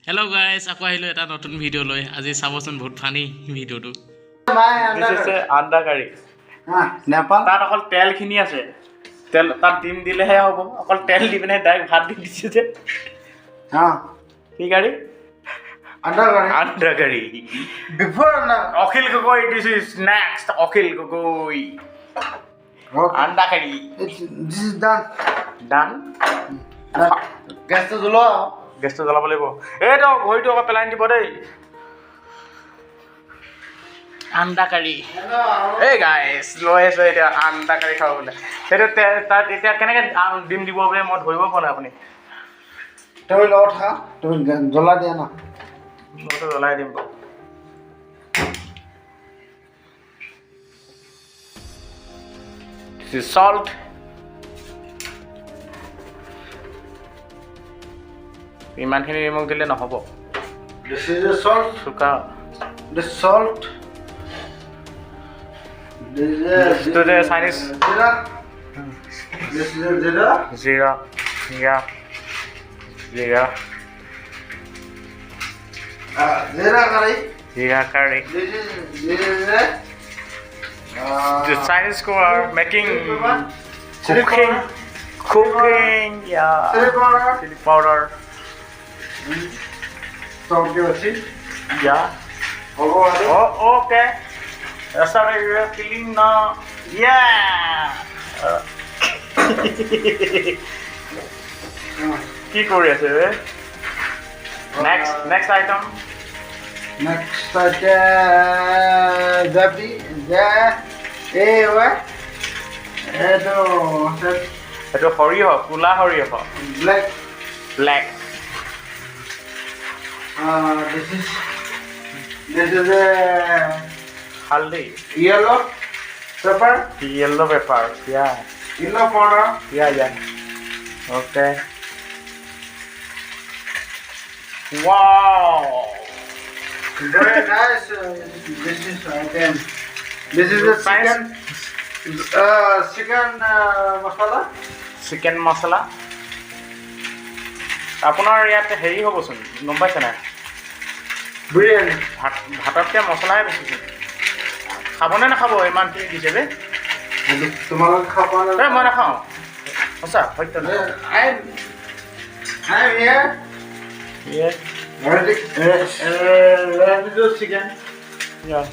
Hello guys, আকৌ আহিলো এটা নতুন ভিডিও লৈ আজি চাবচোন বহুত ফানি ভিডিওটো This is আন্দা কাৰি নেপাল তাত অকল তেল খিনি আছে তেল তাত ডিম দিলেহে হ'ব অকল তেল দি পিনে ডাইৰেক্ট ভাত দি দিছে যে কি কাৰি আন্দা কাৰি before Akhil Gogoi this is next Akhil Gogoi আন্দা কাৰি this is done gas to jolo গেছটো জ্বলাব লাগিব এইটো ঘড়িটো আকৌ পেলাই দিব দেই আন্দা কাৰি এই গাইস লৈ আছে এতিয়া আন্দা কাৰি খাব বোলে সেইটো তাত এতিয়া কেনেকৈ ডিম দিব বোলে মই ধৰিব পৰা নাই আপুনি তুমি লগত খা তুমি জ্বলা দিয়া না মইতো জ্বলাই দিম বাৰু salt ইমানখিনি নিমখ দিলে নহ'ব this is the salt চুকা the salt this is the Chinese zira this is zira zira zira curry this is the the Chinese who are making chili cooking yeah chili powder salt diyochi yeah hobo oh okay sorry you are feeling now yeah কি কৰি আছে ৰে next item next zabi what এইটো সৰিয়হ কোলা সৰিয়হ black this is a haldi yellow pepper yeah yellow powder yeah okay wow very nice this is again this is the chicken masala chicken masala আপোনাৰ ইয়াত হেৰি হ'বচোন গম পাইছে নাই biryani ভাততকৈ মছলাহে বেছি খাবনে নাখাব ইমানখিনি দিছে যে তোমালোকে খাব এই মই নাখাওঁ সঁচা সত্য I'm here yes ready to do chicken yeah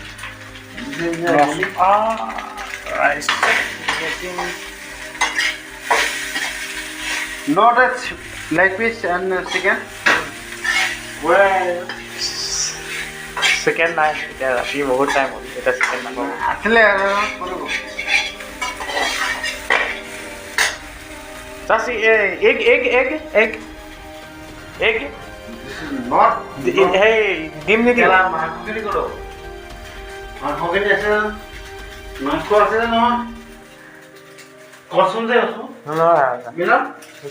rice loaded leg piece and chicken well chicken নাই এতিয়া ৰাতি বহুত টাইম হ'ল এতিয়া চিকেন নাখাব আসলে চাচি egg not hey ডিম নিদিয়ে মাংসখিনি করো মাংসখিনি আছে মাংস আছে নহয় কচুন যে আছো মিলা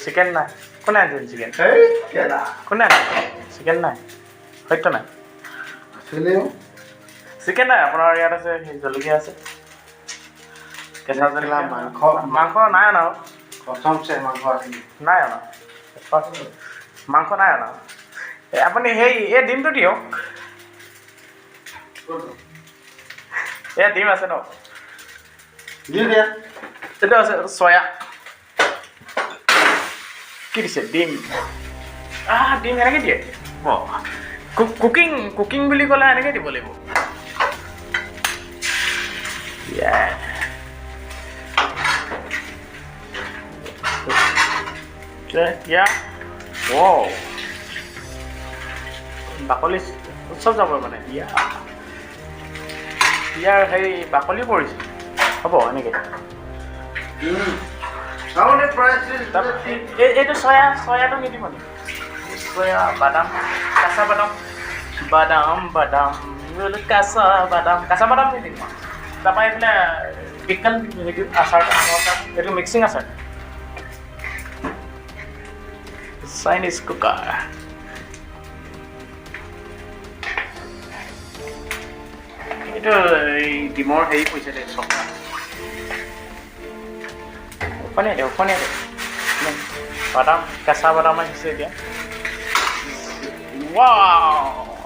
চিকেন নাই কোনে আনিছিল চিকেন এই কেলা কোনে চিকেন নাই সত্য নাই আসলে চিকেন নাই আপোনাৰ ইয়াত আছে জলকীয়া আছে কেঁচা জলকীয়া মাংস নাই অনা কসম সে মাংস আছে নাই অনা মাংস নাই অনা আপুনি সেই এই ডিমটো দিয়ক এয়া ডিম আছে ন দি দিয়া এইটো আছে চয়া কি দিছে ডিম ডিম এনেকৈ দিয়ে কুকিং বুলি ক'লে এনেকৈ দিব লাগিব বাকলি চব যাব মানে ইয়াৰ সেই বাকলি পৰিছে হ'ব এনেকৈ এইটো চয়াটো নিদিব নেকি চয়া বাদাম কেঁচা বাদাম নিদিম তাৰপৰা এইফালে পিকল হেৰি আচাৰ এইটো মিক্সিং আচাৰ চাইনিজ কুকাৰ এইটো এই ডিমৰ হেৰি কৈছে দেই চব উফানিয়ে দে বাদাম কেঁচা বাদাম আহিছে এতিয়া Wow!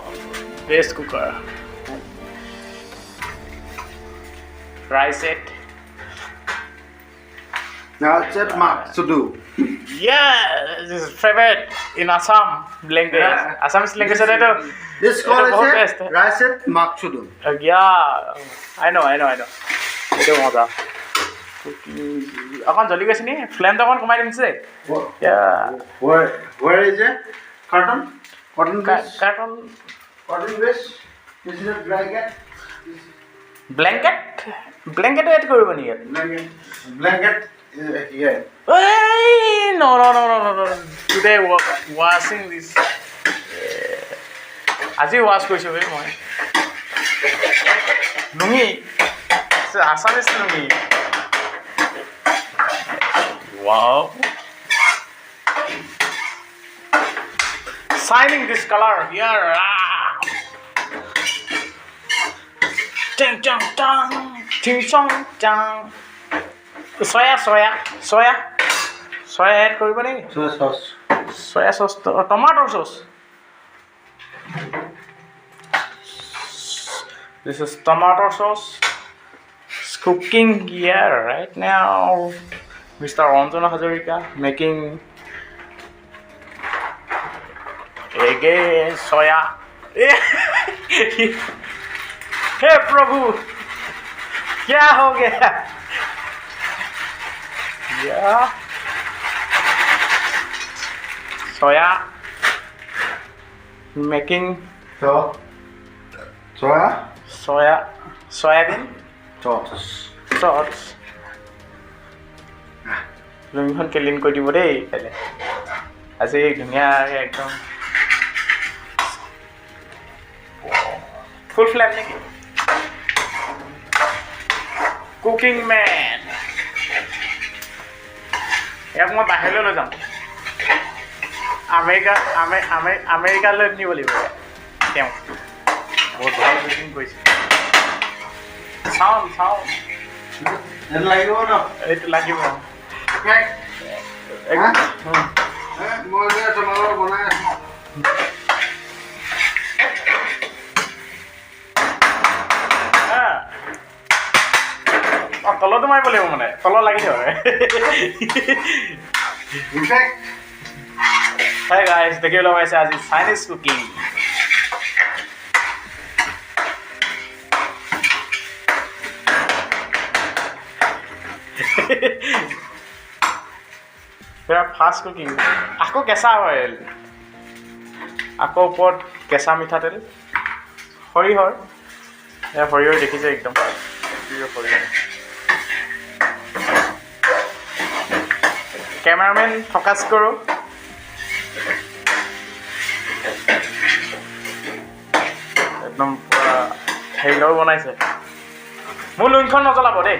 Best cooker. Rice it. Now check mark to do. Yeah, this is favorite in Assam language. Yeah. Assamese language is This call बहुत is best है. rice it mark to do. Yeah, I know. এইটো মজা অকণ জ্বলি গৈছে নি ফ্লেমটো অকণ কমাই দিছে Where is it? Cotton? Cotton base? Cotton Cotton base? This is a blanket. ব্লেংকেটো এড কৰিব নেকি ইয়াত Blanket here. No. Today washing this. আজি ৱাছ কৰিছোঁ বে মই লুঙি Assamese lungi Wow. Shining this color here. Ting tang tang. Ting song tang. Soya add koriba niki? Soya sauce. Soya sauce, tomato sauce. This is tomato sauce. It's cooking here right now. Mr. Anjana Hazarika making again soya. Hey Prabhu, क्या हो गया? Yeah, soya making soybean sauce. লুঙিখন clean কৰি দিব দেই কাইলৈ আজি ধুনীয়াকৈ একদম ফুল ফ্লেম নেকি কুকিং মেন ইয়াক মই বাহিৰলৈ লৈ যাম আমেৰিকালৈ নিব লাগিব তেওঁ বহুত ভাল কুকিং কৰিছে চাওঁ লাগিব ন এইটো লাগিব মই তোমালোকৰ বনাই আছো তলতো মাৰিব লাগিব মানে তলত লাগি যাব Hi guys, দেখিবলৈ পাইছে আজি চাইনিজ কুকিং ফাষ্ট কুকিং আকৌ কেঁচা অইল আকৌ ওপৰত কেঁচা মিঠাতেল সৰিয়হৰ দেখিছে একদম সৰিয়হ কেমেৰামেন ফ'কাছ কৰোঁ একদম পুৰা হেৰিও বনাইছে মোৰ লুংখন নজ্বলাব দেই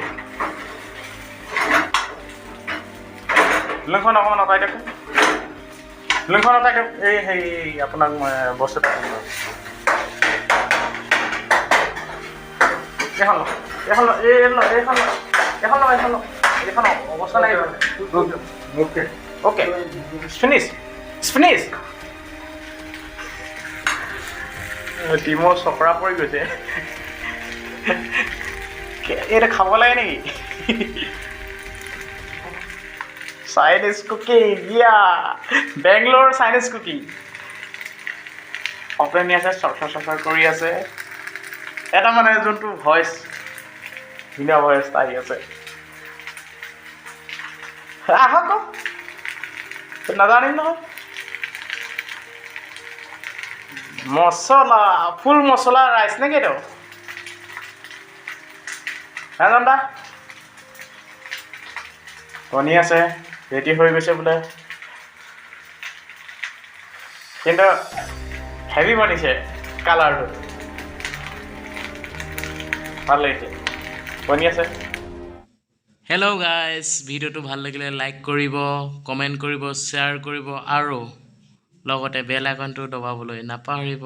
লুংখন অকণমান অঁতাই দিয়ক লুংখন অঁতাই দিয়ক এই হেৰি আপোনাক মই বস্তু এটা দিম এইখন অৱস্থা নাই অ'কে ফিনিছ ডিমৰ চকৰা পৰি গৈছে এইটো খাব লাগে নেকি Chinese cooking Bangalore Chinese cooking অপেনি আছে চফৰ কৰি আছে এটা মানে যোনটো ভইচ ধুনীয়া ভইচ আহি আছে আহক নাজানিম নহয় মছলা ফুল মছলা ৰাইচ নেকি এইটো নাজানা কণী আছে ৰেডি হৈ গৈছে বোলে কিন্তু হেভি বনিছে কালাৰটো ভাল লাগিছে কণী আছে হেল্ল' গাইজ ভিডিঅ'টো ভাল লাগিলে লাইক কৰিব কমেণ্ট কৰিব শ্বেয়াৰ কৰিব আৰু লগতে বেল আইকনটো দবাবলৈ নাপাহৰিব